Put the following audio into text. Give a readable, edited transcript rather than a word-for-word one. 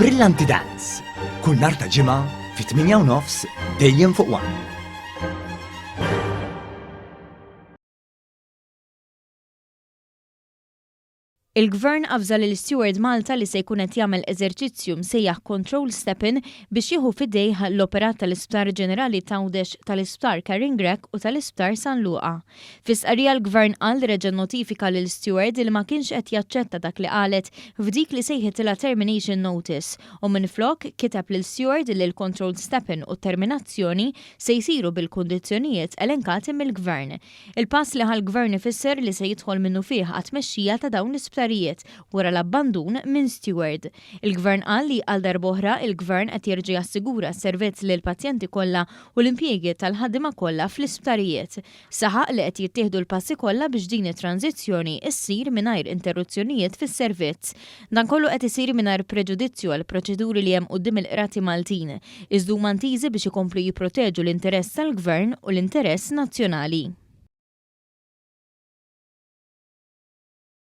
Brillanti Dance. Kull nhar ta' ġimgħa fit-8:30 dejjem fuq One. Il-Gvern avża lill-Steward Malta li se jkun qed jagħmel eżerċizzju msejjaħ Control Step-in biex jieħu f'idejh l-operat tal-Isptar Ġenerali Tgħawdex tal-Isptar Karen Grech u tal-Isptar San Luqa. Fis-qarrija l-Gvern qal reġa' notifika lill-Steward li ma kienx qed jaċċetta dak li qalet f'dik li sejħitilha termination notice u minflok kiteb lill-Steward li l-Control Step-in u t-terminazzjoni se jsiru bil-kundizzjonijiet elenkati mill-Gvern. Il-pass li ħall-Gvern ifisser li se jidħol minnu fih għat-tmexxija ta' dawn l-isptarijiet wara l-abbandun minn Steward. Il-Gvern qal li għal darb'oħra il-Gvern qed jerġa' jassigura s-servizz lill-pazjenti kollha u l-impjiegi tal-ħaddiema kollha fl-isptarijiet. Saħaq li qed jittieħdu l-passi kollha biex din it-tranzizzjoni issir mingħajr interruzzjonijiet fis-servizz. Dan kollu qed isir mingħajr preġudizzju għal proċeduri li hemm quddiem il-qrati Maltin, iżdu mantiżi biex ikomplu jipproteġu l-interess tal-Gvern u l-interess nazzjonali.